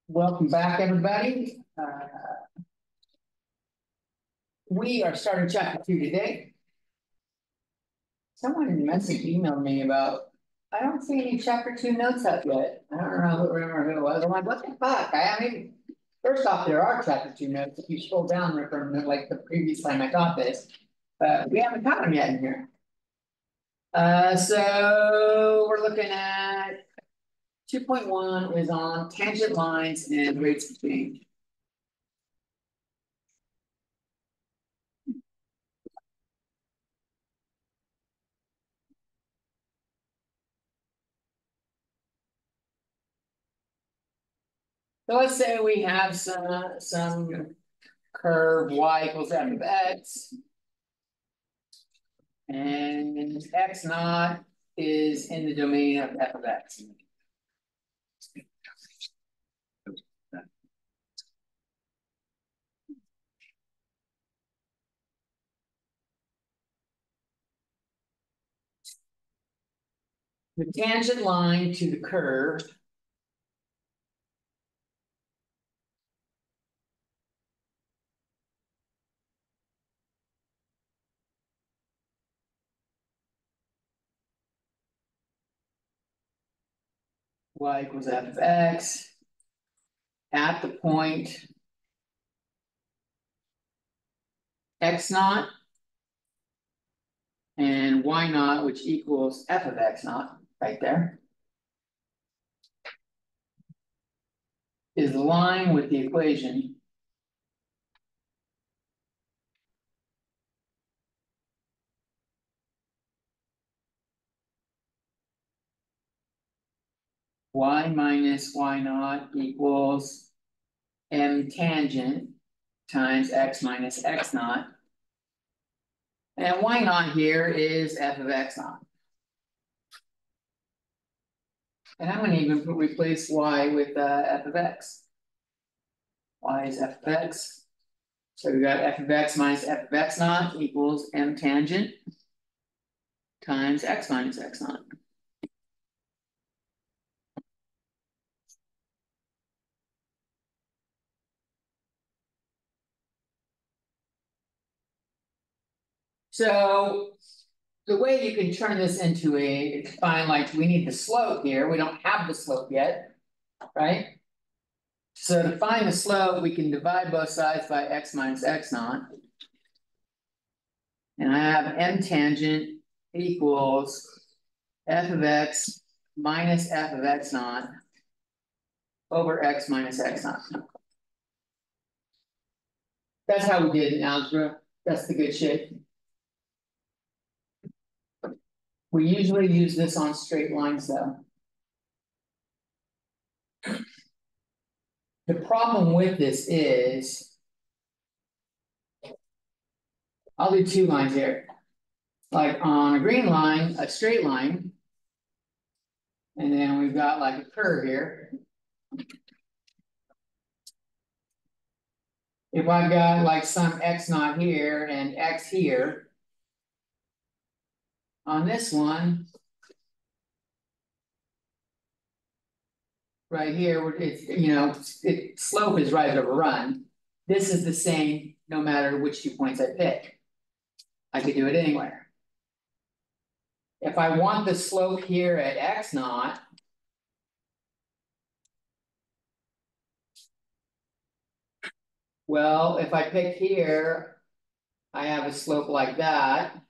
Welcome back, everybody. We are starting chapter 2 today. Someone emailed me about, I don't see any chapter 2 notes up yet. I don't remember who it was. I'm like, what the fuck? First off, there are chapter 2 notes. If you scroll down from like the previous time I taught this, we haven't got them yet in here. So we're looking at 2.1 is on tangent lines and rates of change. So let's say we have some curve y equals f of x, and x naught is in the domain of f of x. The tangent line to the curve y equals f of x at the point x naught and y naught, which equals f of x naught, right there, is the line with the equation y minus y naught equals m tangent times x minus x naught. And y naught here is f of x naught. And I'm going to even replace y with f of x. Y is f of x. So we got f of x minus f of x naught equals m tangent times x minus x naught. So the way you can turn this into find like we need the slope here. We don't have the slope yet, right? So to find the slope, we can divide both sides by x minus x naught. And I have m tangent equals f of x minus f of x naught over x minus x naught. That's how we did it in algebra. That's the good shit. We usually use this on straight lines though. The problem with this is, I'll do two lines here. Like on a green line, a straight line, and then we've got like a curve here. If I've got like some x naught here and x here, on this one, right here, it's, slope is right over run. This is the same no matter which 2 points I pick. I could do it anywhere. If I want the slope here at x naught, well, if I pick here, I have a slope like that.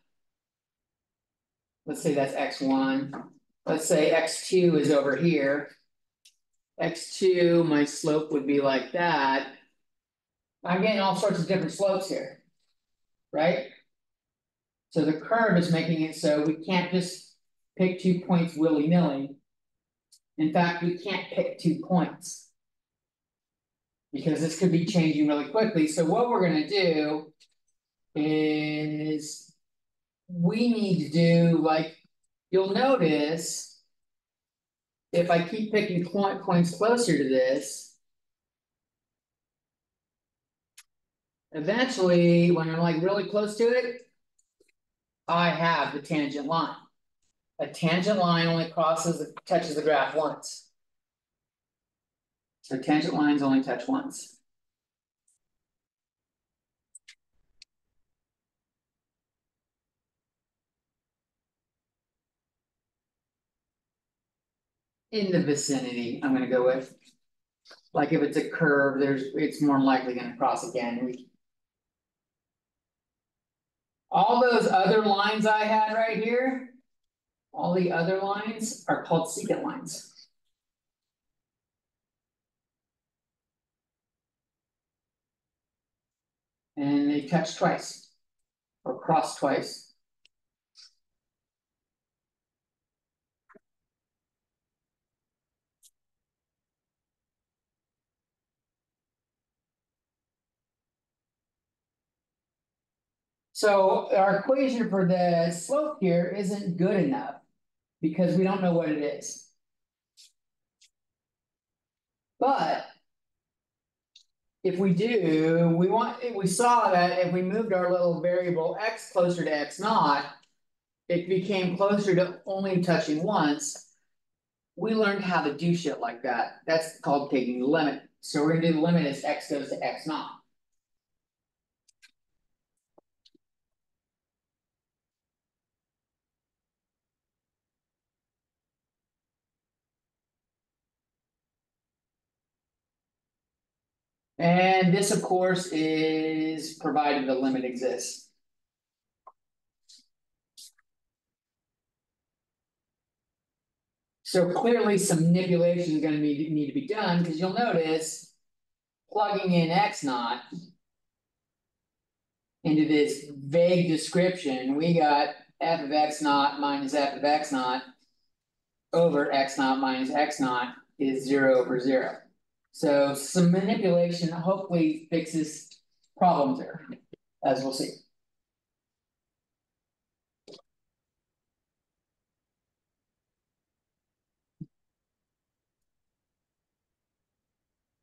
Let's say that's x1. Let's say x2 is over here. x2, my slope would be like that. I'm getting all sorts of different slopes here, right? So the curve is making it so we can't just pick 2 points willy-nilly. In fact, we can't pick 2 points because this could be changing really quickly. So what we're going to do is we need to do, like, you'll notice if I keep picking points closer to this, eventually, when I'm like really close to it, I have the tangent line. A tangent line only touches the graph once. So tangent lines only touch once. In the vicinity, I'm gonna go with. Like if it's a curve, it's more likely gonna cross again. All those other lines I had right here, all the other lines are called secant lines. And they touch twice or cross twice. So our equation for the slope here isn't good enough because we don't know what it is. But if we do, we saw that if we moved our little variable x closer to x naught, it became closer to only touching once. We learned how to do shit like that. That's called taking the limit. So we're gonna do the limit as x goes to x naught. And this, of course, is provided the limit exists. So clearly some manipulation is going to need to be done because you'll notice plugging in x naught into this vague description, we got f of x naught minus f of x naught over x naught minus x naught is 0 over 0. So some manipulation hopefully fixes problems there, as we'll see.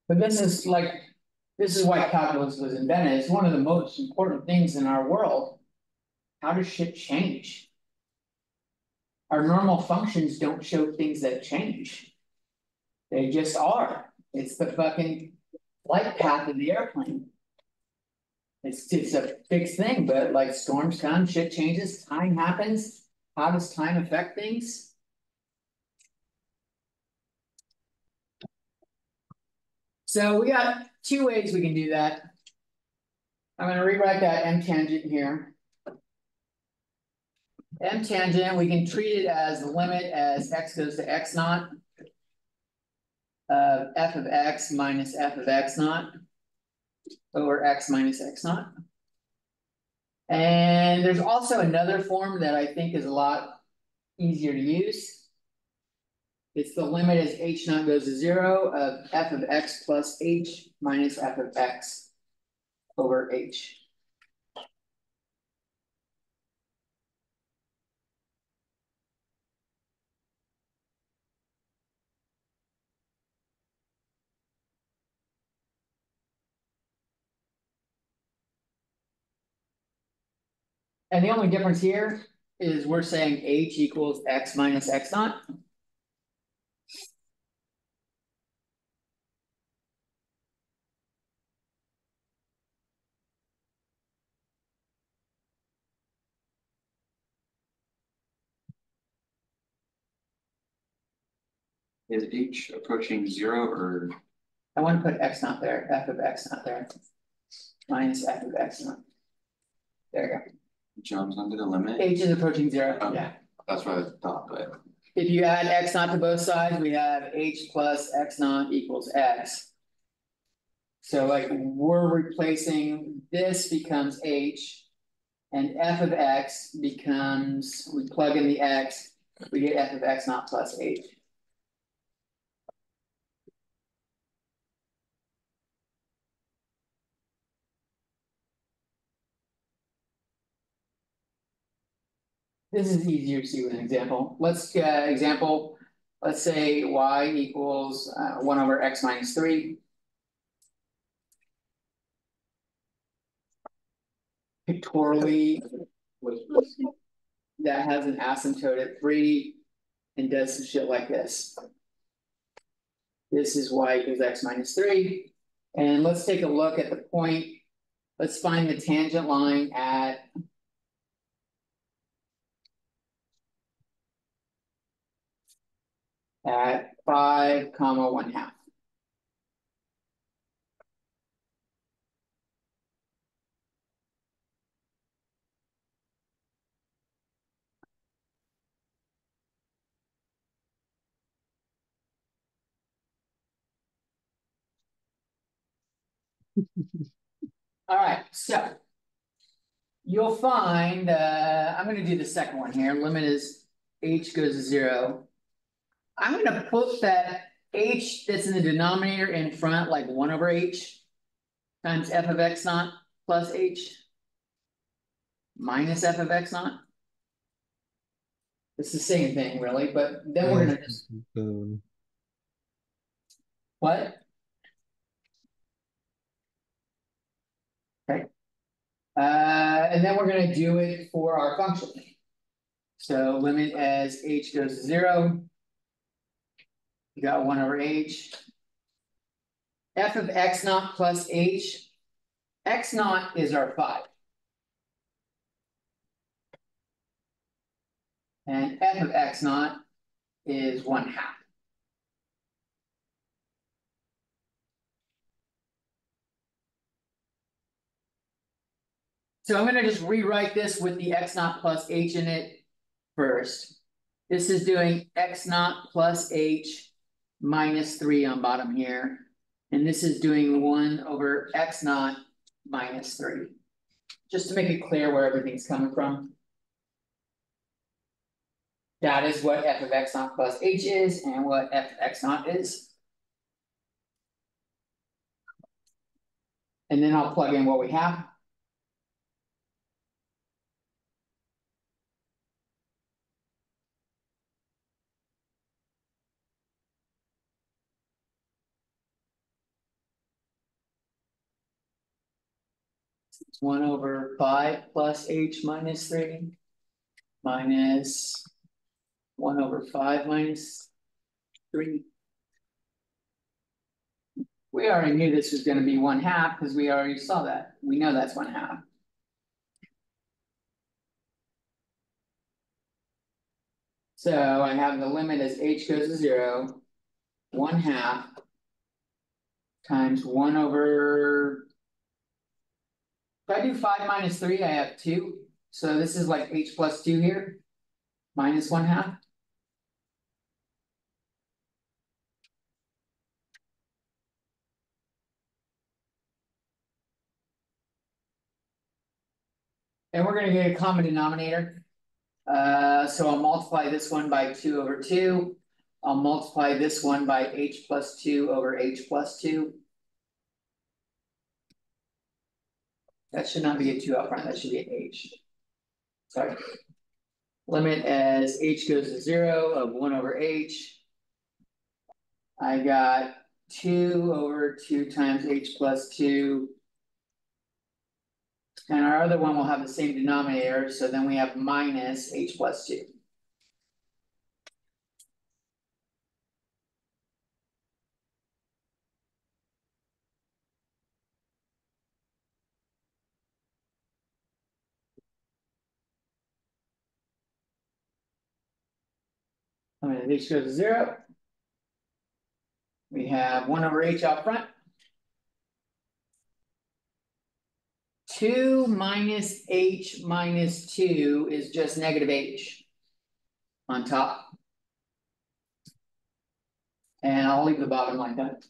But this is why calculus was invented. It's one of the most important things in our world. How does shit change? Our normal functions don't show things that change. They just are. It's the fucking flight path of the airplane. It's a fixed thing, but like storms come, shit changes, time happens. How does time affect things? So we got two ways we can do that. I'm going to rewrite that m tangent here. M tangent, we can treat it as the limit as x goes to x naught of f of x minus f of x naught over x minus x naught. And there's also another form that I think is a lot easier to use. It's the limit as h naught goes to 0 of f of x plus h minus f of x over h. And the only difference here is we're saying h equals x minus x naught. Is h approaching 0 or? I want to put x naught there, f of x naught there, minus f of x naught. There you go. Jumps under the limit? H is approaching 0, yeah. That's what I thought, but. If you add x naught to both sides, we have h plus x naught equals x. So like we're replacing, this becomes h, and f of x becomes, we plug in the x, we get f of x naught plus h. This is easier to see with an example. Let's let's say y equals 1 over x minus 3. Pictorially, that has an asymptote at 3 and does some shit like this. This is y equals x minus 3. And let's take a look at the point. Let's find the tangent line at at 5, 1/2. All right, so you'll find, I'm going to do the second one here. Limit is h goes to 0. I'm going to put that h that's in the denominator in front, like 1 over h times f of x naught plus h minus f of x naught. It's the same thing, really, but then we're going to just. What? Okay. And then we're going to do it for our function. So limit as h goes to 0. You got 1 over h. F of x naught plus h. X naught is our 5. And f of x naught is 1/2. So I'm going to just rewrite this with the x naught plus h in it first. This is doing x naught plus h minus 3 on bottom here. And this is doing 1 over x naught minus 3. Just to make it clear where everything's coming from. That is what f of x naught plus h is and what f of x naught is. And then I'll plug in what we have. It's 1 over 5 plus h minus 3 minus 1 over 5 minus 3. We already knew this was going to be 1/2 because we already saw that. We know that's 1/2. So I have the limit as h goes to 0, 1/2 times 1 over. If I do 5 minus 3, I have 2. So this is like h plus 2 here, minus 1/2. And we're going to get a common denominator. So I'll multiply this one by 2 over 2. I'll multiply this one by h plus 2 over h plus 2. That should not be a 2 up front, that should be an h. Sorry. Limit as h goes to 0 of 1 over h. I got 2 over 2 times h plus 2. And our other one will have the same denominator, so then we have minus h plus 2. When h goes to 0, we have 1 over h out front. 2 minus h minus 2 is just negative h on top. And I'll leave the bottom like that.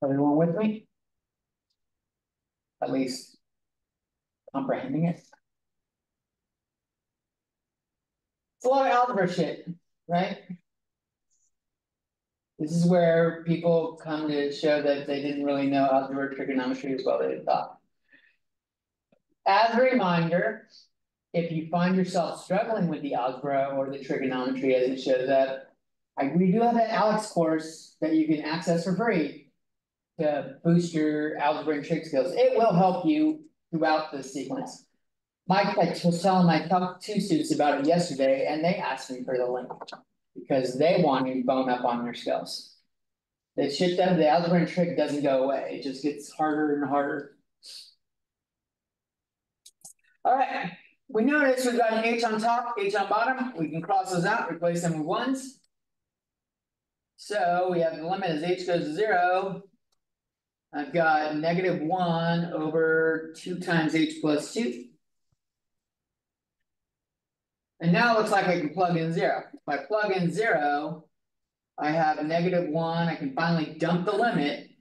Everyone with me? At least comprehending it. It's a lot of algebra shit, right? This is where people come to show that they didn't really know algebra trigonometry as well as they thought. As a reminder, if you find yourself struggling with the algebra or the trigonometry as it shows up, we do have that Alex course that you can access for free to boost your algebra and trig skills. It will help you throughout the sequence. Mike, I was telling my top 2 students about it yesterday, and they asked me for the link because they want to bone up on their skills. The shit that the algebra and trig doesn't go away; it just gets harder and harder. All right, we notice we've got an h on top, h on bottom. We can cross those out, replace them with ones. So we have the limit as h goes to 0. I've got -1 over 2 times h plus 2. And now it looks like I can plug in 0. If I plug in 0, I have -1. I can finally dump the limit.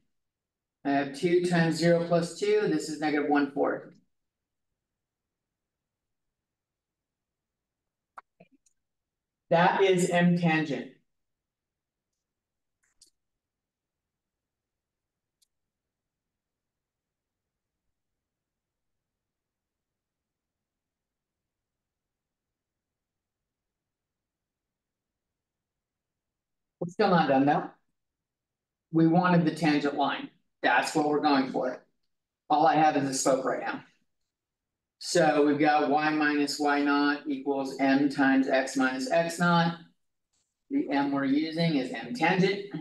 I have 2 times 0 plus 2. This is -1/4. That is M tangent. We're still not done though. We wanted the tangent line. That's what we're going for. All I have is a slope right now. So we've got y minus y naught equals m times x minus x naught. The m we're using is m tangent.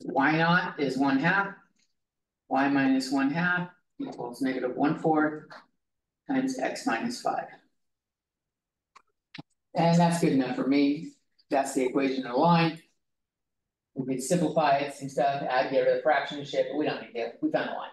Y naught is 1/2. Y minus 1/2 equals -1/4 times x minus 5. And that's good enough for me. That's the equation of the line. We could simplify it, some stuff, add, get rid of the fraction shit, but we don't need to. We found a line.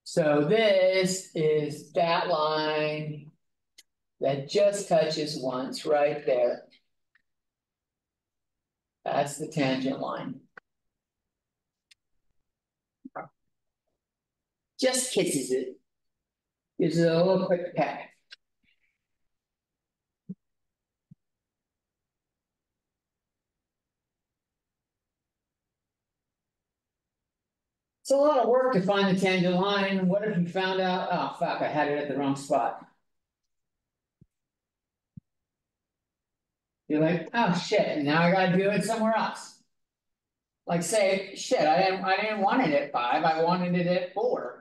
So this is that line that just touches once right there. That's the tangent line. Just kisses it. Gives it a little quick peck. It's a lot of work to find the tangent line. What if you found out, oh fuck, I had it at the wrong spot. You're like, oh shit, now I gotta do it somewhere else. Like say, shit, I didn't want it at 5, I wanted it at 4.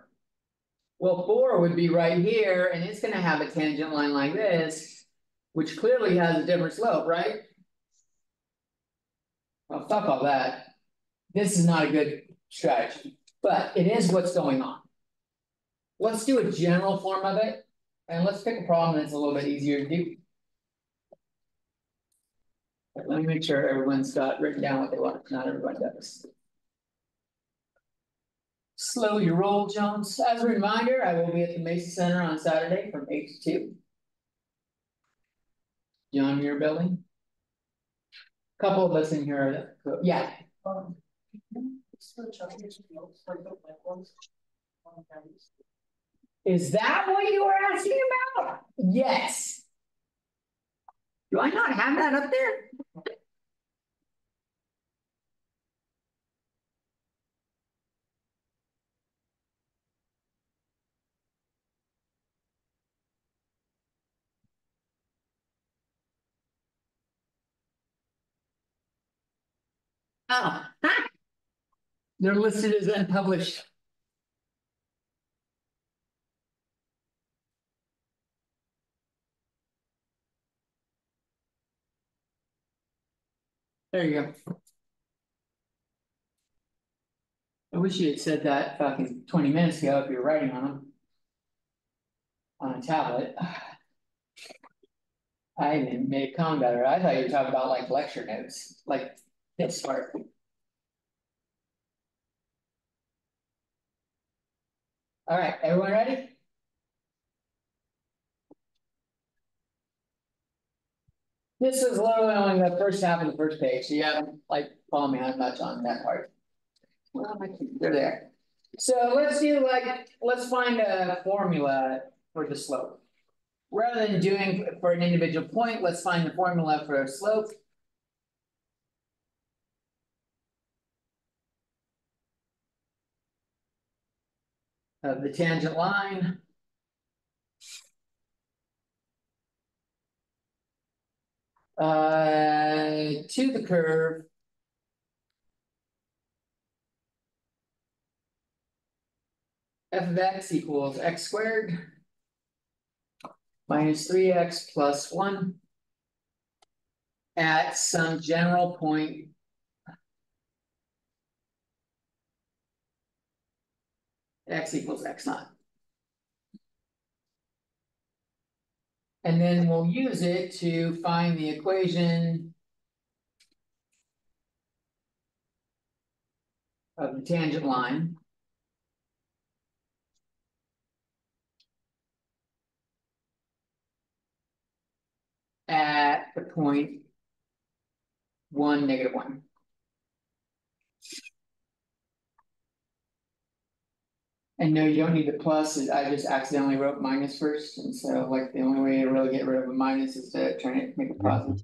Well, 4 would be right here, and it's gonna have a tangent line like this, which clearly has a different slope, right? Well, fuck all that. This is not a good strategy, but it is what's going on. Let's do a general form of it, and let's pick a problem that's a little bit easier to do. Let me make sure everyone's got written down what they want. Not everyone does. Slow your roll, Jones. As a reminder, I will be at the Mason Center on Saturday from 8 to 2. John, your building? A couple of us in here. Yeah. Is that what you were asking about? Yes. Do I not have that up there? Oh, they're listed as unpublished. There you go. I wish you had said that fucking 20 minutes ago if you're writing on them. On a tablet. I even made a comment about it. I thought you were talking about like lecture notes, like this part. All right, everyone ready? This is literally only the first half of the first page, so you haven't like followed me on much on that part. Well, they're there. So let's do let's find a formula for the slope. rather than doing for an individual point, let's find the formula for a slope. Of the tangent line. To the curve. F of x equals x squared minus 3x plus 1 at some general point x equals x naught. And then we'll use it to find the equation of the tangent line. At the point 1, -1. And no, you don't need the plus. I just accidentally wrote minus first. And so like the only way to really get rid of a minus is to try to make it positive.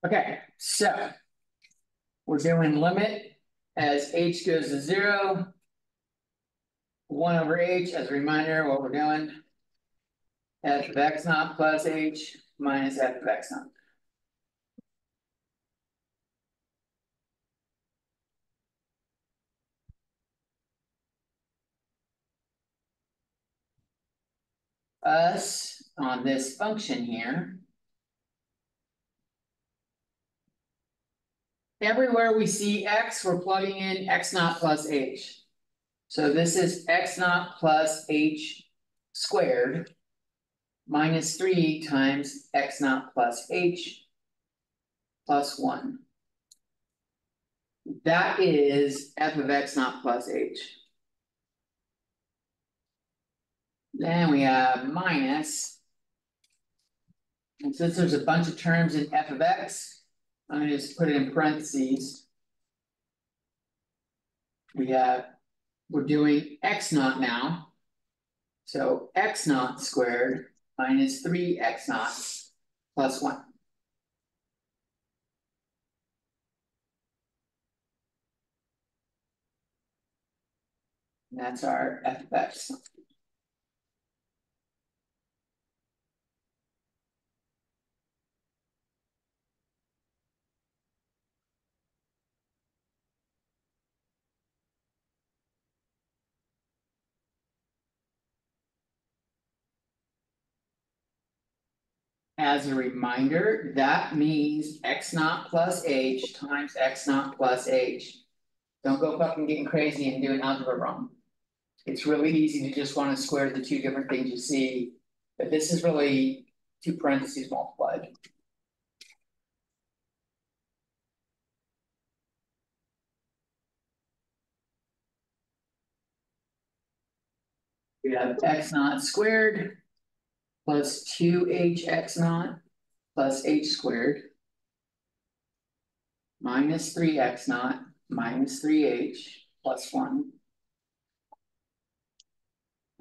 Okay, so we're doing limit as h goes to 0, 1 over h. As a reminder, what we're doing, f of x naught plus h minus f of x naught. Us on this function here. Everywhere we see x, we're plugging in x naught plus h. So this is x naught plus h squared minus 3 times x naught plus h plus 1. That is f of x naught plus h. Then we have minus. And since there's a bunch of terms in f of x, I'm going to just put it in parentheses. We're doing x naught now. So x naught squared minus 3x naught plus 1. And that's our f of x. As a reminder, that means x naught plus h times x naught plus h. Don't go fucking getting crazy and doing algebra wrong. It's really easy to just want to square the two different things you see, but this is really 2 parentheses multiplied. We have x naught squared plus 2hx naught plus h squared minus 3x naught minus 3h plus 1.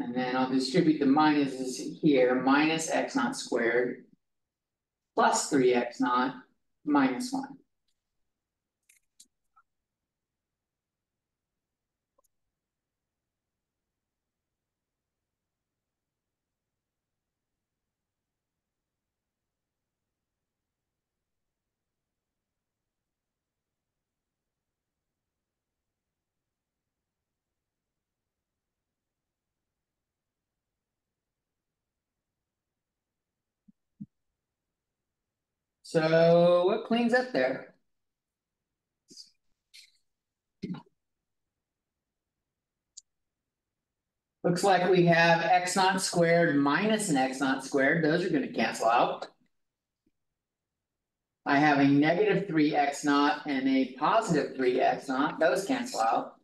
And then I'll distribute the minuses here, minus x naught squared plus 3x naught minus 1. So what cleans up there? Looks like we have x naught squared minus an x naught squared. Those are going to cancel out. I have a negative 3x0 and a positive 3x0, those cancel out.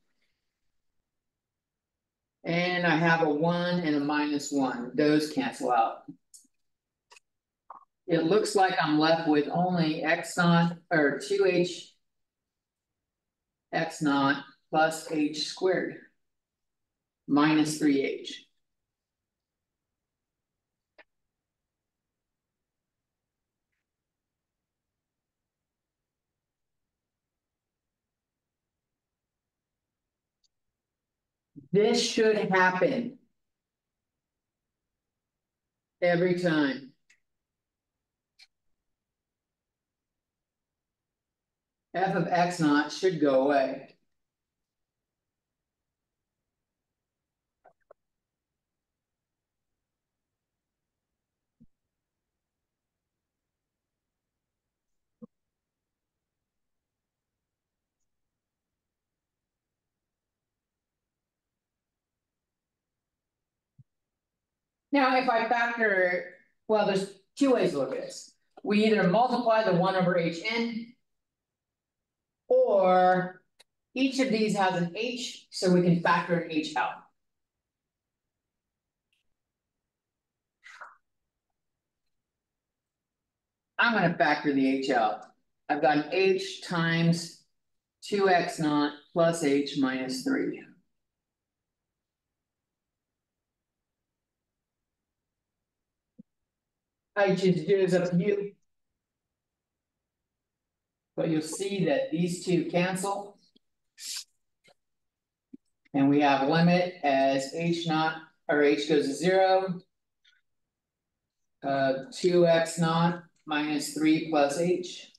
And I have a 1 and a -1, those cancel out. It looks like I'm left with only x0 or 2h x0 plus h squared minus 3h. This should happen every time. F of x0 should go away. Now, if I factor, well, there's two ways to look at this. We either multiply the 1 over hn, or each of these has an h, so we can factor an h out. I'm going to factor the h out. I've got an h times 2x0 plus h minus 3. I just do this up to you. But you'll see that these two cancel. And we have limit as h0 or h goes to 0. 2x0 minus 3 plus h.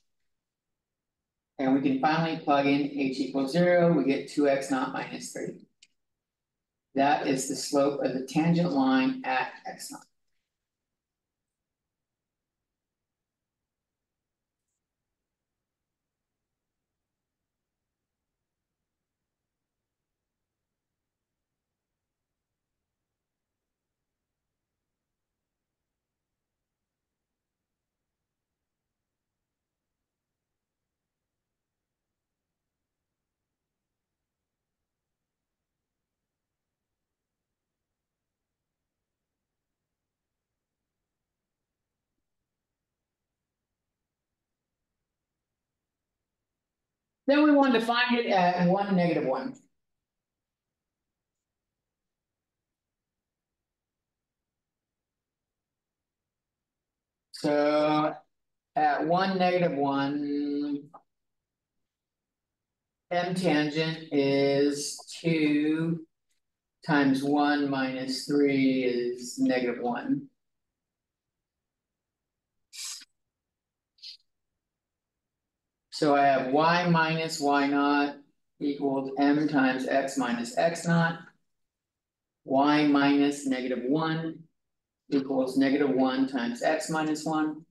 And we can finally plug in h equals 0. We get 2x0 minus 3. That is the slope of the tangent line at x0. Then we want to find it at 1, -1. So at 1, -1, m tangent is 2 times 1 minus 3 is -1. So I have y minus y naught equals m times x minus x naught. Y minus -1 equals -1 times x minus 1.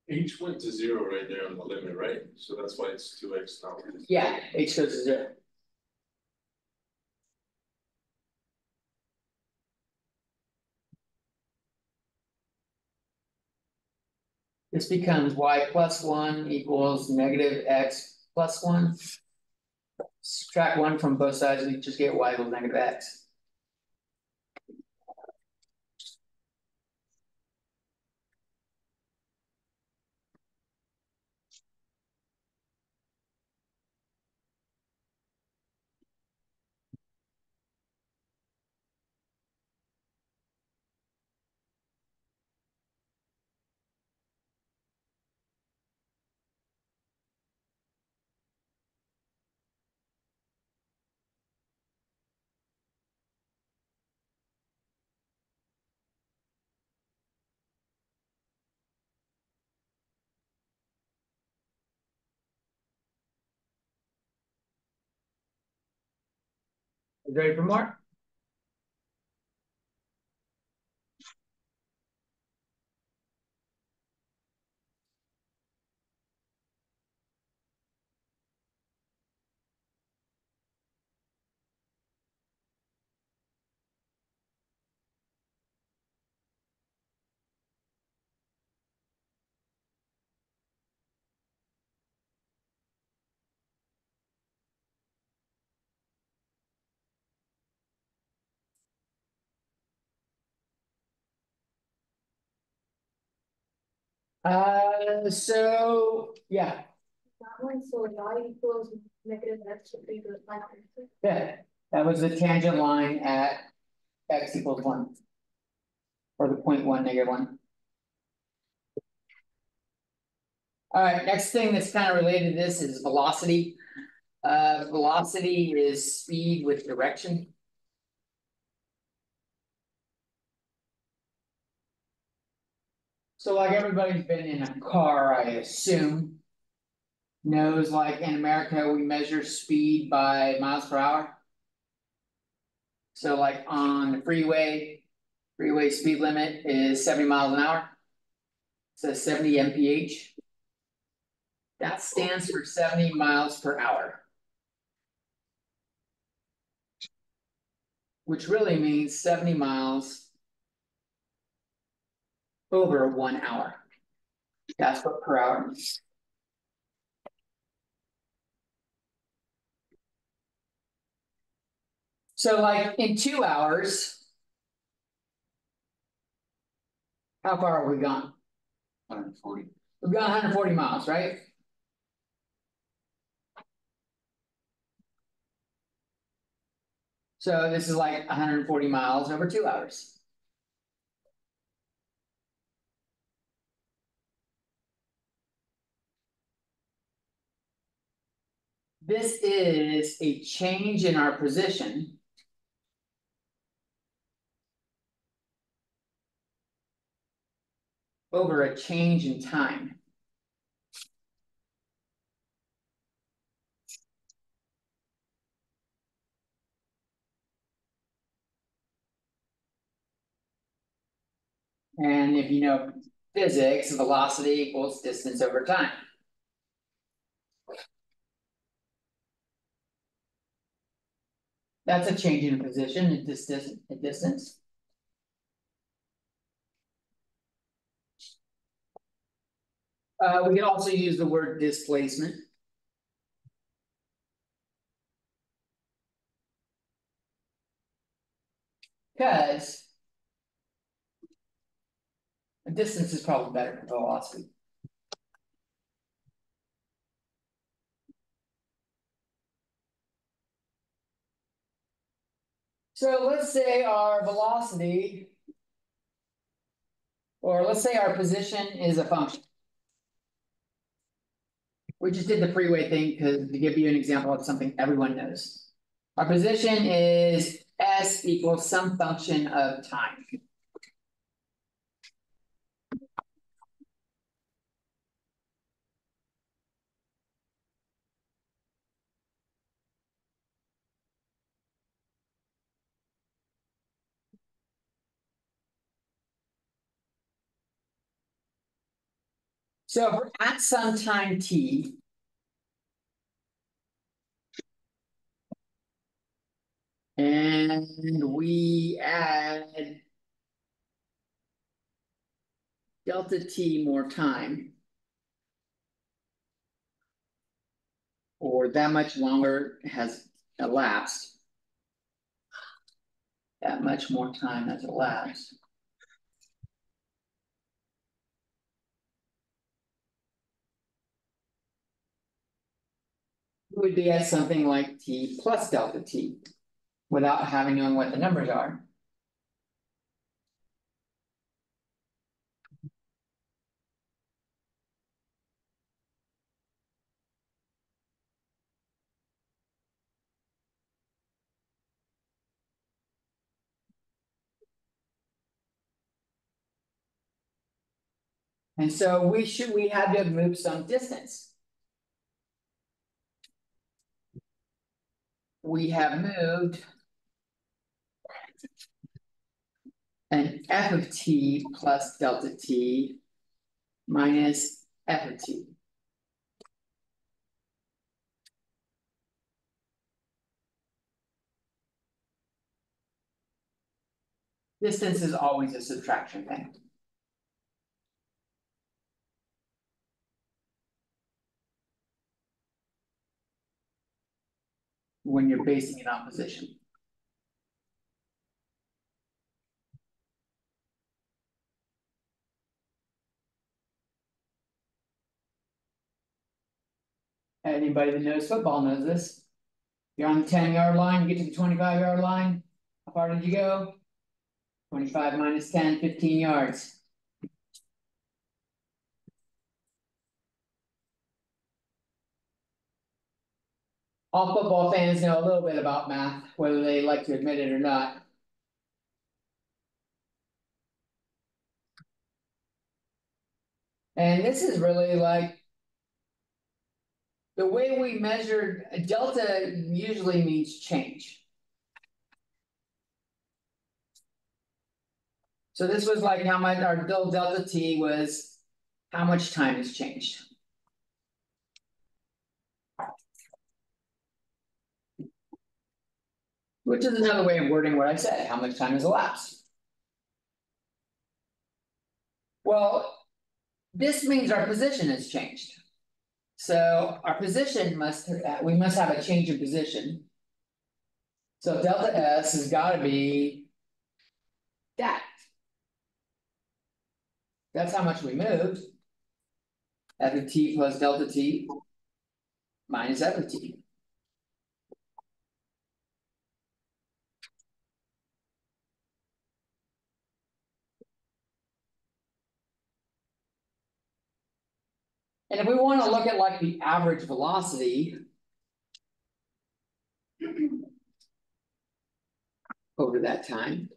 H went to 0 right there on the limit, right? So that's why it's 2x now. Yeah, h goes to 0. This becomes y plus 1 equals -x plus 1. Subtract 1 from both sides, we just get y equals -x. Ready for more? So, yeah, That one, so y equals negative x should be the line. yeah, that was the tangent line at x equals 1. Or the 0.1, -1. Alright, next thing that's kind of related to this is velocity. Velocity is speed with direction. So like everybody's been in a car, I assume. Knows like in America, we measure speed by miles per hour. So like on the freeway speed limit is 70 miles an hour. It says 70 mph. That stands for 70 miles per hour. Which really means 70 miles over 1 hour. That's what per hour means. So like in 2 hours, how far have we gone? 140. We've gone 140 miles, right? So this is like 140 miles over 2 hours. This is a change in our position over a change in time. And if you know physics, velocity equals distance over time. That's a change in position at distance. We can also use the word displacement. Because distance is probably better than velocity. So let's say our velocity, or let's say our position is a function. We just did the freeway thing because to give you an example of something everyone knows. Our position is s equals some function of time. So if we're at some time t, and we add delta t more time, or that much longer has elapsed, that much more time has elapsed. We would be at something like t plus delta t, without having known what the numbers are. And so we had to have moved some distance. We have moved an f of t plus delta t minus f of t. Distance is always a subtraction thing. When you're basing it on position. Anybody that knows football knows this. You're on the 10-yard line, you get to the 25-yard line. How far did you go? 25 minus 10, 15 yards. All football fans know a little bit about math, whether they like to admit it or not. And this is really like the way we measured delta usually means change. So this was like how much our delta t was, how much time has changed. Which is another way of wording what I said, how much time has elapsed. Well, this means our position has changed. So our position we must have a change in position. So delta S has got to be that. That's how much we moved. F of t plus delta t minus f of t. And if we want to look at like the average velocity over that time,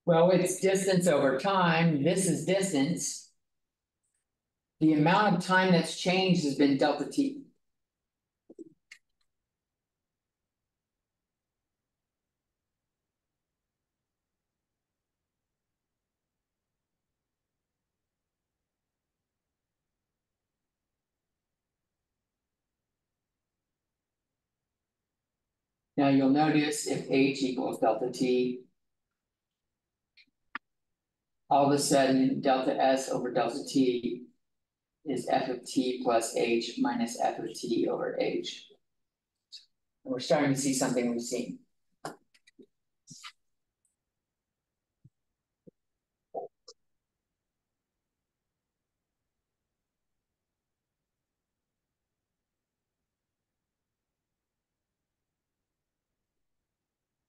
well, it's distance over time. This is distance. The amount of time that's changed has been delta t. Now you'll notice if h equals delta t, all of a sudden delta s over delta t is f of t plus h minus f of t over h. And we're starting to see something we've seen.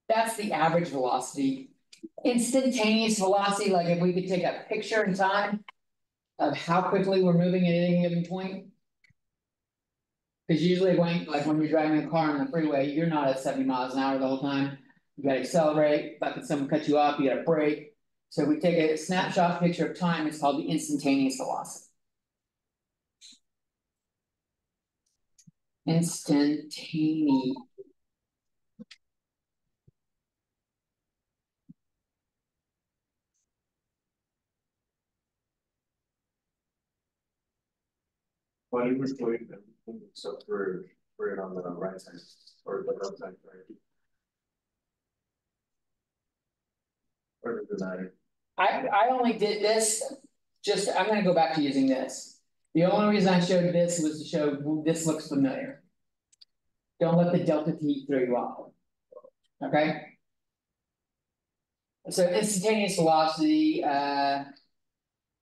That's the average velocity. Instantaneous velocity, like if we could take a picture in time of how quickly we're moving at any given point. Because usually when you're driving a car on the freeway, you're not at 70 miles an hour the whole time. You gotta accelerate, but if someone cuts you off, you gotta brake. So we take a snapshot picture of time, it's called the instantaneous velocity. Instantaneous. Why do we wait so for it on the right side or the left side, right? Or does it matter? I only did this, I'm gonna go back to using this. The only reason I showed this was to show this looks familiar. Don't let the delta t throw you off. Okay? So instantaneous velocity,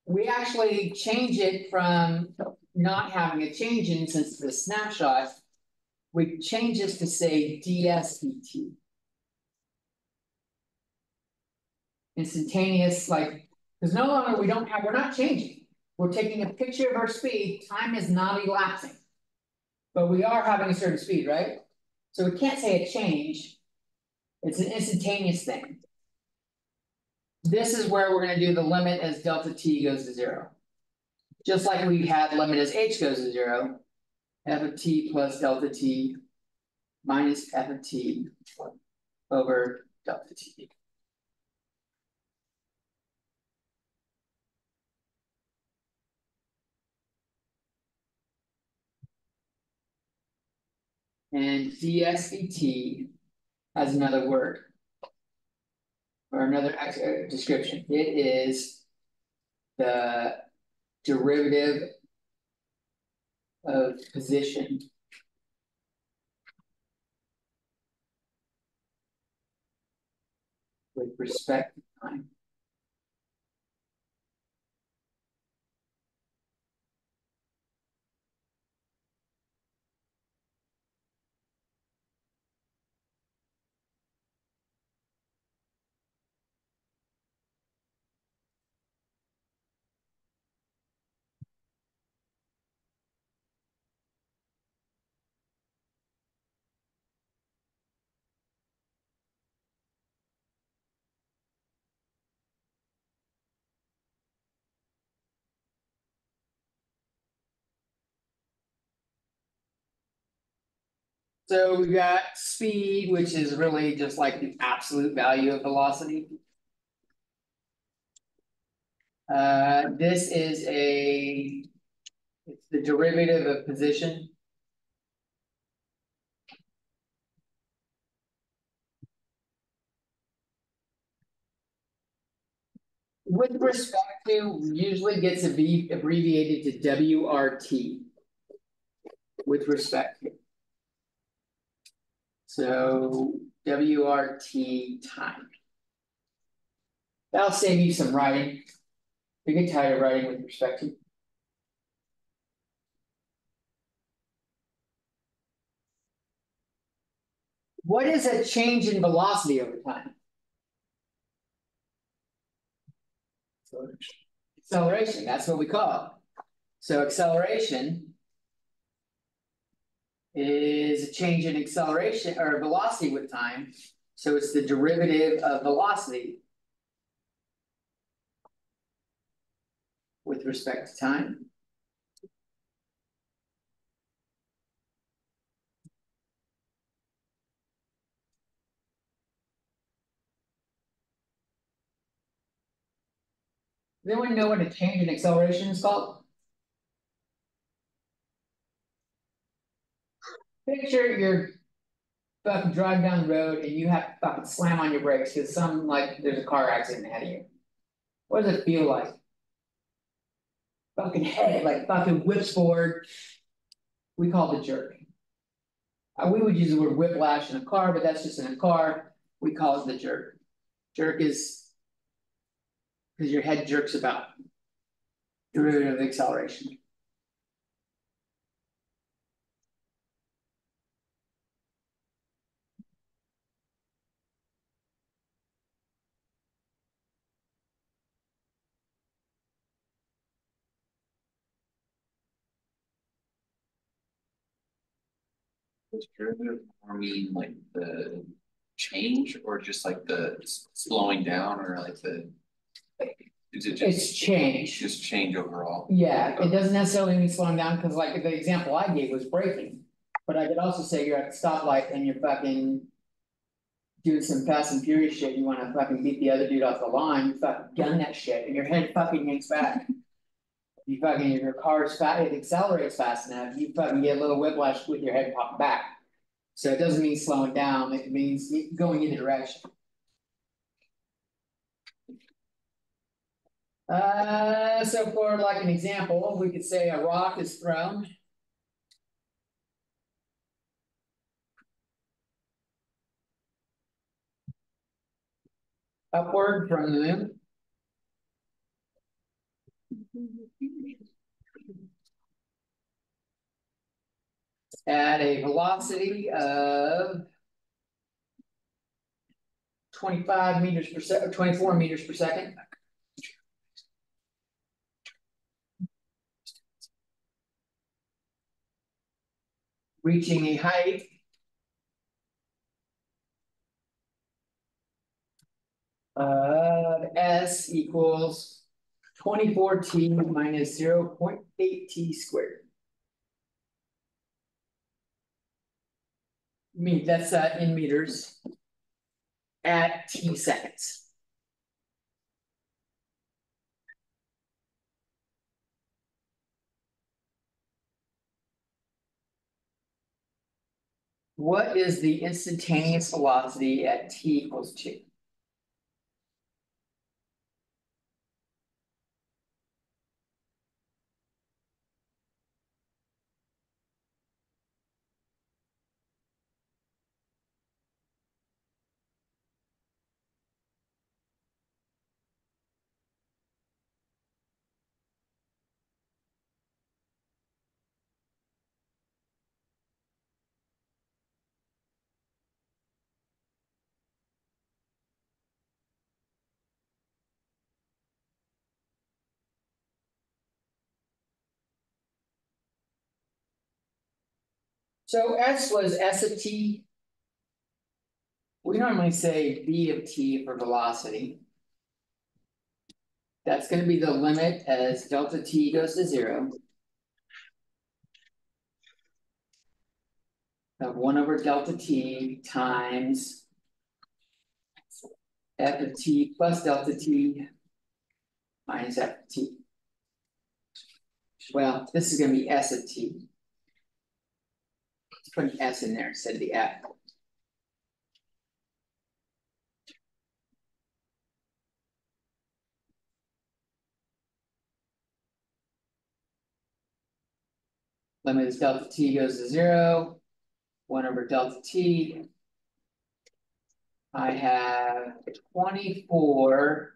we actually change it from not having a change in since the snapshot. We change this to say ds dt. Instantaneous, like, because no longer we're not changing. We're taking a picture of our speed. Time is not elapsing, but we are having a certain speed, right? So we can't say a change. It's an instantaneous thing. This is where we're going to do the limit as delta t goes to 0. Just like we had limit as h goes to 0, f of t plus delta t minus f of t over delta t. And ds dt has another word or another description. It is the derivative of position with respect to time. So we got speed, which is really just like the absolute value of velocity. This is it's the derivative of position. With respect to, usually gets abbreviated to WRT. With respect to. So WRT time. That'll save you some writing. You get tired of writing with respect to. What is a change in velocity over time? Acceleration, that's what we call it. So acceleration is a change in acceleration or velocity with time. So it's the derivative of velocity with respect to time. Does anyone know what a change in acceleration is called? Picture you're fucking driving down the road and you have to fucking slam on your brakes because there's a car accident ahead of you. What does it feel like? Fucking head, like fucking whips forward. We call it jerk. We would use the word whiplash in a car, but that's just in a car. We call it the jerk. Jerk is because your head jerks about. Derivative of acceleration. Does derivative more mean like the change or just like the slowing down or like the, is it It's just, change. just change overall? Yeah, it doesn't necessarily mean slowing down because like the example I gave was braking. But I could also say you're at a stoplight and you're fucking doing some fast and furious shit. You want to fucking beat the other dude off the line. You fucking gun that shit and your head fucking yanks back. You fucking, your car's fast, it accelerates fast enough. You fucking get a little whiplash with your head popping back. So it doesn't mean slowing down. It means going either direction. So for like an example, we could say a rock is thrown. Upward from the moon. At a velocity of 25 meters per second, 24 meters per second. Reaching a height of S equals 24t minus 0.8t squared. That's in meters at t seconds. What is the instantaneous velocity at t equals 2? So S was S of t. We normally say V of t for velocity. That's going to be the limit as delta t goes to 0. of 1 over delta t times f of t plus delta t minus f of t. Well, this is gonna be s of t. Let's put an s in there instead of the f. Limit as delta t goes to 0, 1 over delta t. I have 24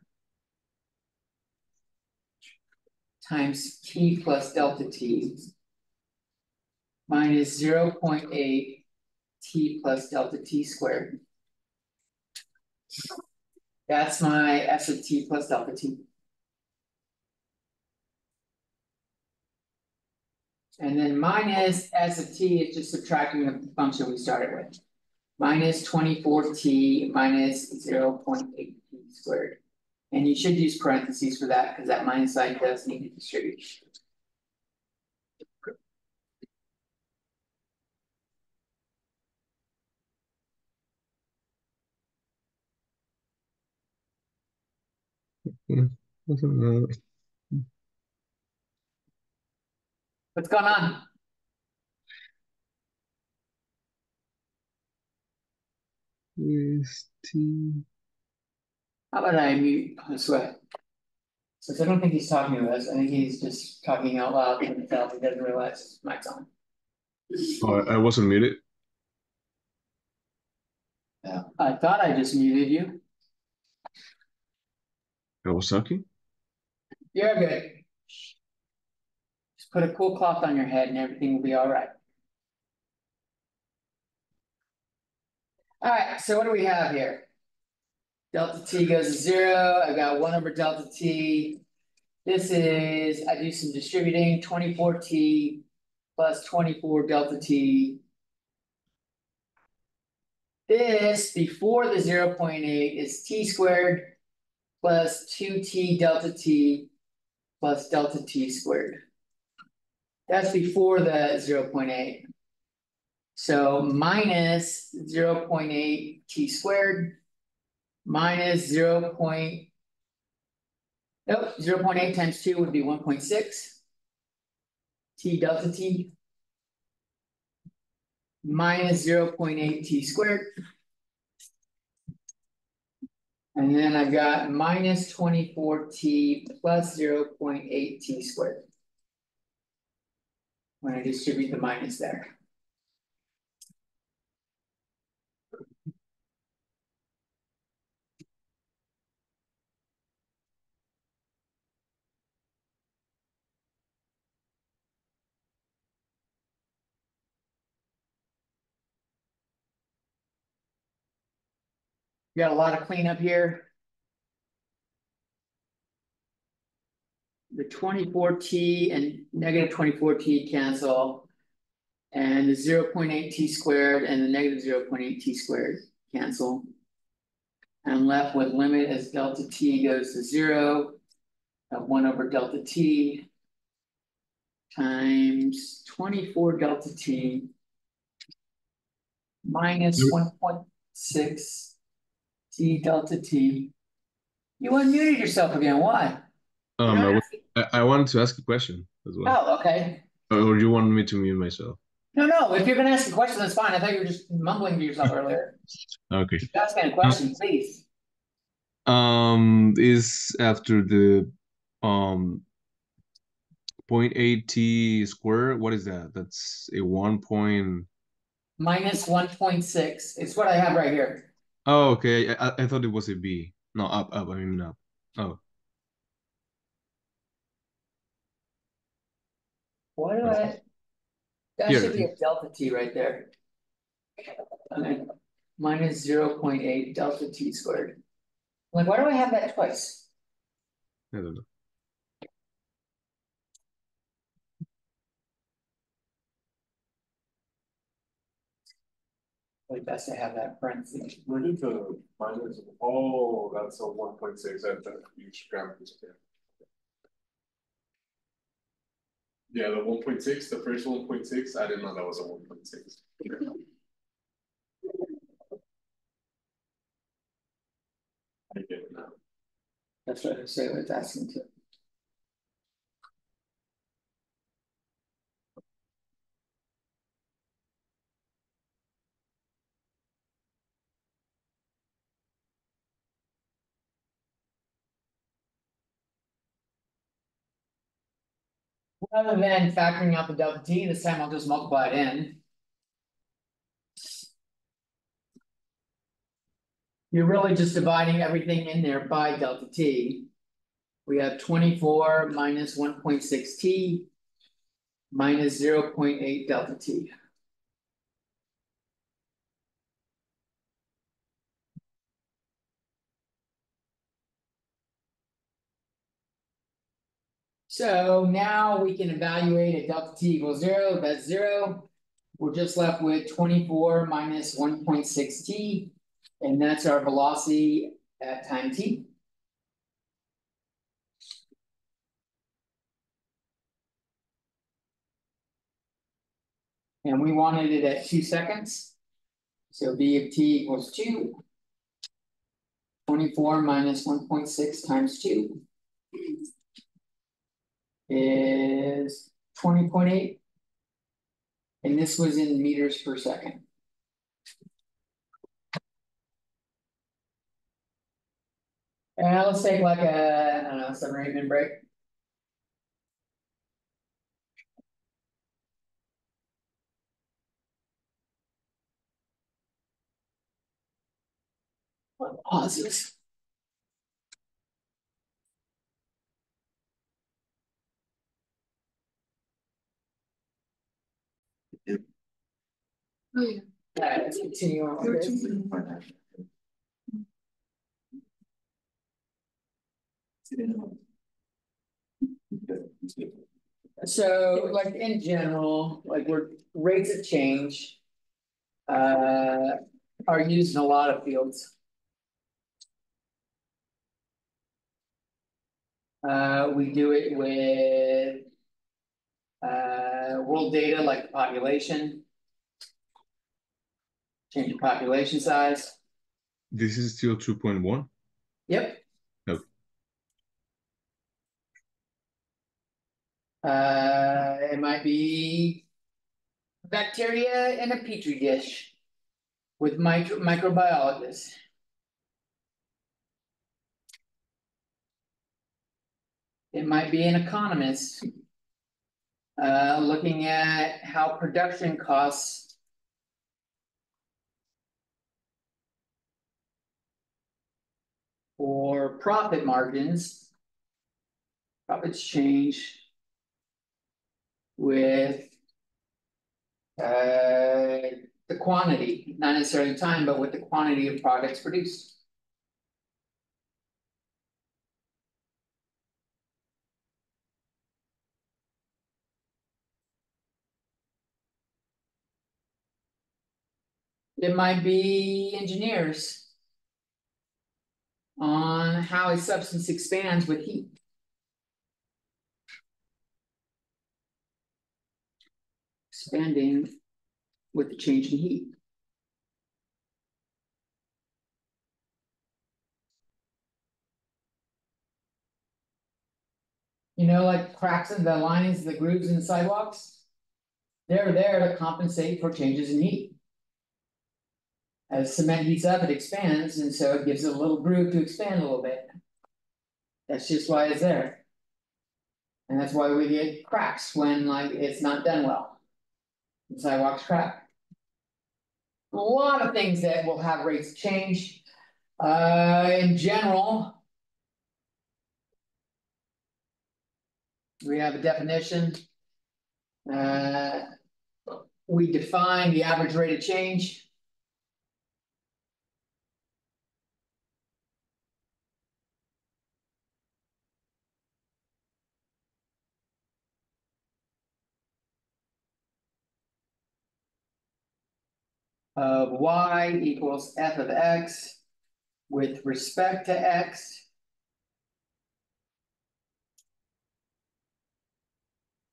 times t plus delta t minus 0.8 t plus delta t squared. That's my s of t plus delta t. And then minus s of t is just subtracting the function we started with. Minus 24t minus 0.8 t squared. And you should use parentheses for that because that minus sign does need to distribute. What's going on? How about I mute this way? Since I don't think he's talking to us, I think he's just talking out loud to himself. He doesn't realize his mic's on. Oh, I wasn't muted. Yeah, I thought I just muted you. I was talking. You're good. Just put a cool cloth on your head and everything will be all right. All right, so what do we have here? Delta t goes to 0. I got 1 over delta t. This is, I do some distributing, 24t plus 24 delta t. This, before the 0.8, is t squared plus 2t delta t plus delta t squared. That's before the 0.8. So minus 0.8 t squared minus 0.8 times 2 would be 1.6 t delta t minus 0.8 t squared. And then I've got minus 24t plus 0.8 t squared when I distribute the minus there. We got a lot of cleanup here. The 24t and negative 24t cancel. And the 0.8 t squared and the negative 0.8 t squared cancel. I'm left with limit as delta t goes to 0 of 1 over delta t times 24 delta t minus 1.6 t delta t. You unmuted yourself again. Why? I wanted to ask a question as well. Oh, okay. Or you want me to mute myself? No. If you're going to ask a question, that's fine. I thought you were just mumbling to yourself earlier. Okay. Asking a question, please. Is after the 0.8 t squared. What is that? That's a 1 point. Minus 1.6. It's what I have right here. Oh, okay. I thought it was a b. No, up. I mean up. Oh. Why do I? That Here. should be a delta t right there. Okay. Minus 0.8 delta t squared. Like, why do I have that twice? I don't know. Probably best to have that parentheses. Where did the minus, oh, that's a 1.6, that's a huge graph. Yeah, the 1.6, the first 1.6, I didn't know that was a 1.6. That's what I say what it's asking to. Rather than factoring out the delta t, this time I'll just multiply it in. You're really just dividing everything in there by delta t. We have 24 minus 1.6 t minus 0.8 delta t. So now we can evaluate a delta t equals 0, that's 0. We're just left with 24 minus 1.6 t, and that's our velocity at time t. And we wanted it at 2 seconds. So v of t equals 2. 24 minus 1.6 times 2 is 20.8. And this was in meters per second. And let's take like a, I don't know, 7 or 8 minute break. Pauses. Oh, yeah. Let's continue on with this. So like in general, like rates of change are used in a lot of fields. We do it with world data like the population, change of population size. This is still 2.1. Yep. Okay. It might be bacteria in a petri dish with microbiologists. It might be an economist looking at how production costs or profit margins, profits change with the quantity, not necessarily time, but with the quantity of products produced. It might be engineers on how a substance expands with heat. Expanding with the change in heat. You know, like cracks in the lines, the grooves in the sidewalks, they're there to compensate for changes in heat. As cement heats up, it expands, and so it gives it a little groove to expand a little bit. That's just why it's there. And that's why we get cracks when like it's not done well. The sidewalks crack. A lot of things that will have rates change. In general, we have a definition. We define the average rate of change. Of y equals f of x with respect to x.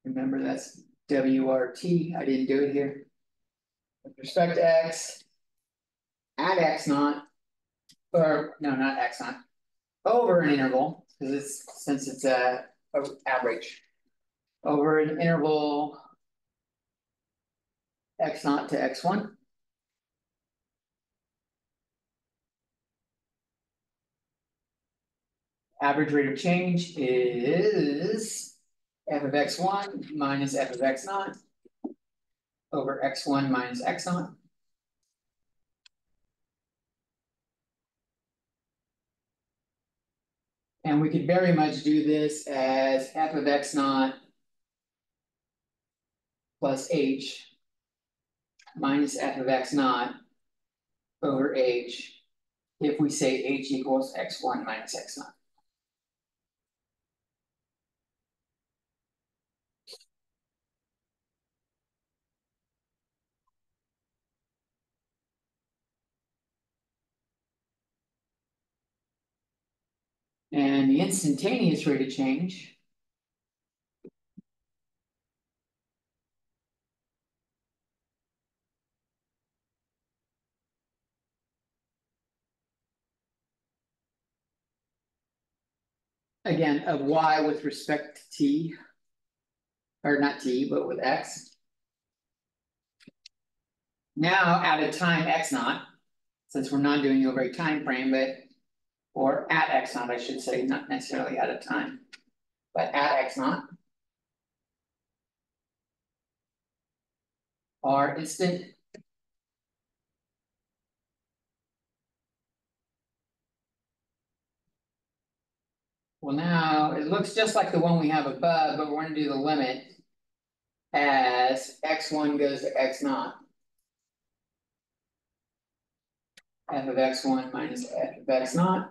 Remember that's WRT, I didn't do it here. With respect to x, at x naught, or no, not x naught, over an interval. Cause since it's a average. Over an interval. X naught to X1. Average rate of change is f of x1 minus f of x naught over x1 minus x naught. And we could very much do this as f of x naught plus h minus f of x naught over h if we say h equals x1 minus x naught. And the instantaneous rate of change again of y with respect to t, or not t, but with x. Now at a time x naught, since we're not doing over a time frame, but or at x naught, I should say, not necessarily at a time, but at x naught. Our instant well, now it looks just like the one we have above, but we're going to do the limit as x1 goes to x naught. F of x1 minus f of x naught,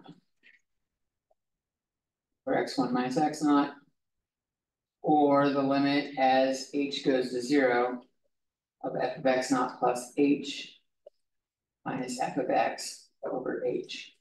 or x1 minus x naught, or the limit as h goes to 0 of f of x naught plus h minus f of x over h.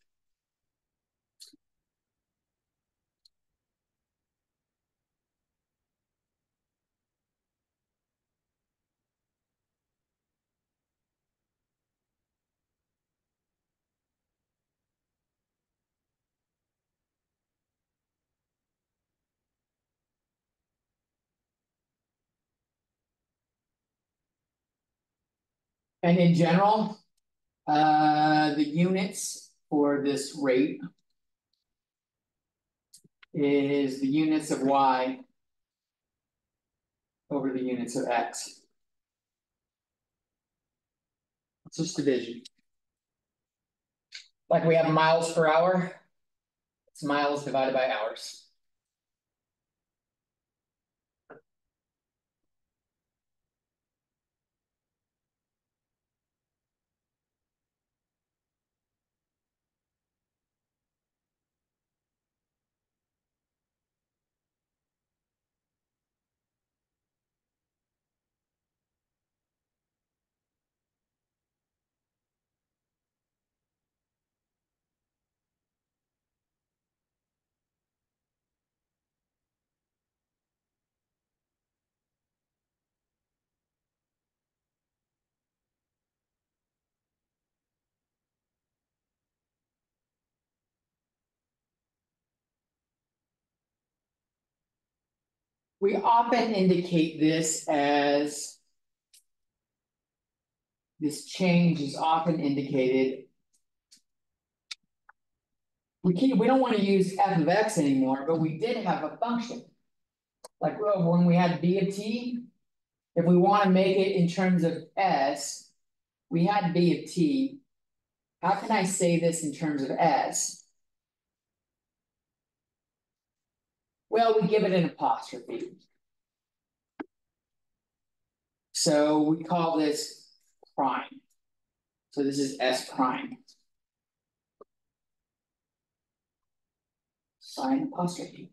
And in general, the units for this rate is the units of y over the units of x. It's just division. Like we have miles per hour, it's miles divided by hours. We often indicate this as this change is often indicated. We don't want to use f of x anymore, but we did have a function. Like when we had b of t, if we want to make it in terms of s, we had b of t. How can I say this in terms of s? Well, we give it an apostrophe. So we call this prime. So this is s prime. Sign apostrophe.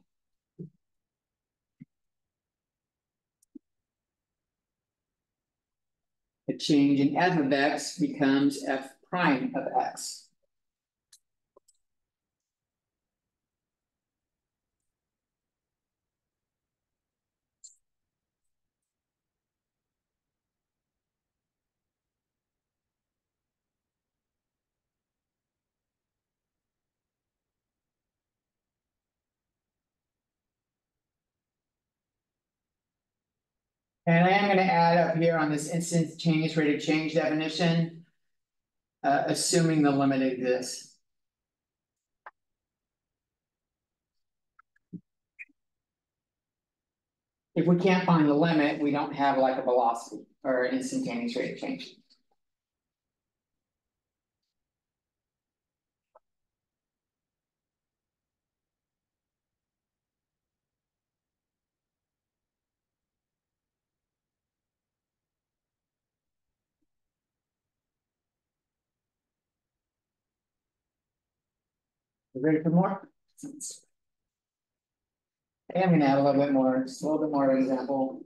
The change in f of x becomes f prime of x. And I am gonna add up here on this instantaneous rate of change definition. Assuming the limit exists. If we can't find the limit, we don't have like a velocity or instantaneous rate of change. You ready for more? I'm gonna add a little bit more, just a little bit more example.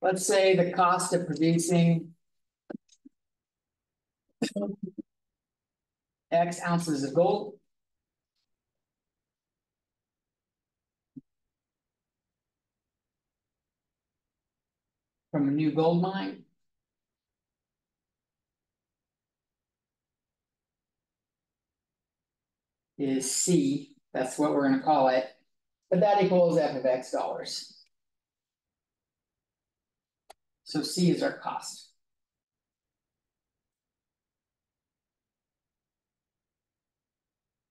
Let's say the cost of producing X ounces of gold. From a new gold mine. Is C, that's what we're gonna call it, but that equals F of X dollars. So C is our cost.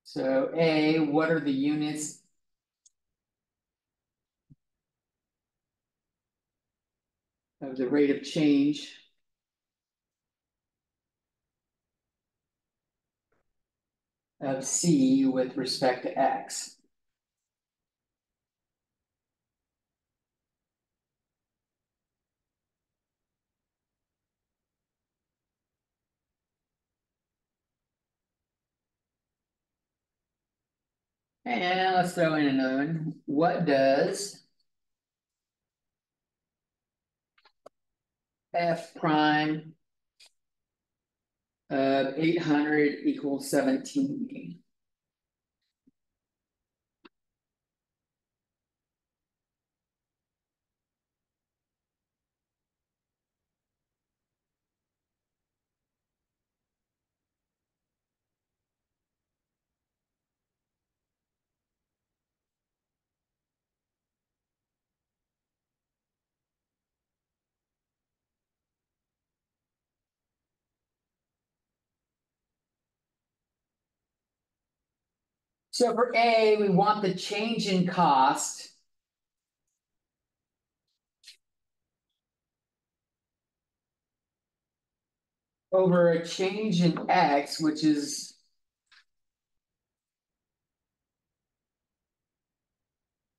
So A, what are the units? Of the rate of change. Of C with respect to X. And let's throw in another one. What does F prime of 800 equals 17 mean? So for A, we want the change in cost. Over a change in X, which is.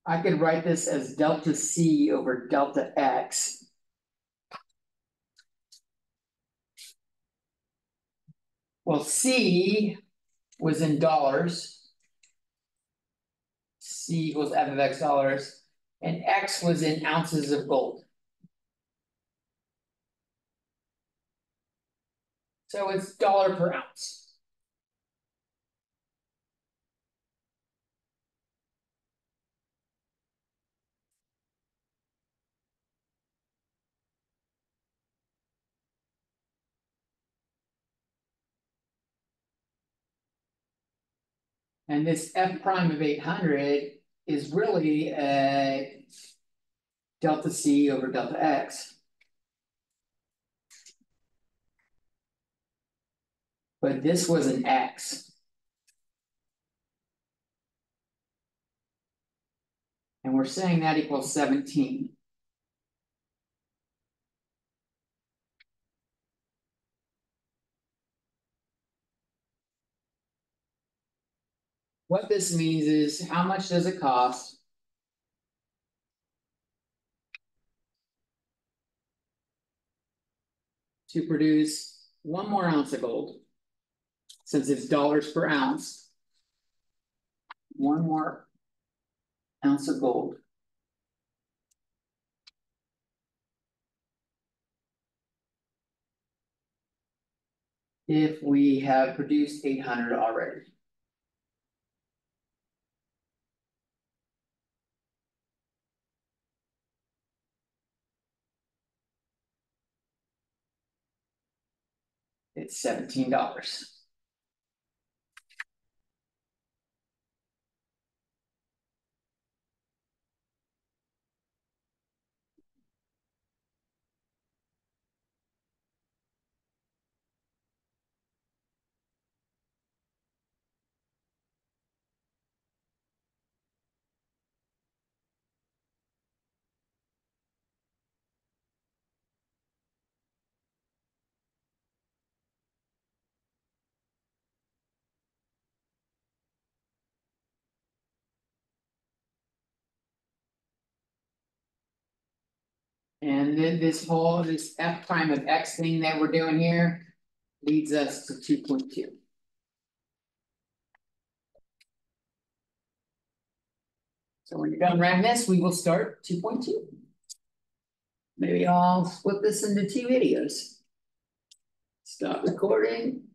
I could write this as delta C over delta X. Well, C was in dollars. C equals F of X dollars, and X was in ounces of gold. So it's dollar per ounce. And this F prime of 800 is really a delta C over delta X. But this was an X. And we're saying that equals 17. What this means is how much does it cost to produce one more ounce of gold, since it's dollars per ounce, one more ounce of gold. If we have produced 800 already. It's $17. And then this f prime of x thing that we're doing here leads us to 2.2. So when you're done running this, we will start 2.2. Maybe I'll split this into 2 videos. Stop recording.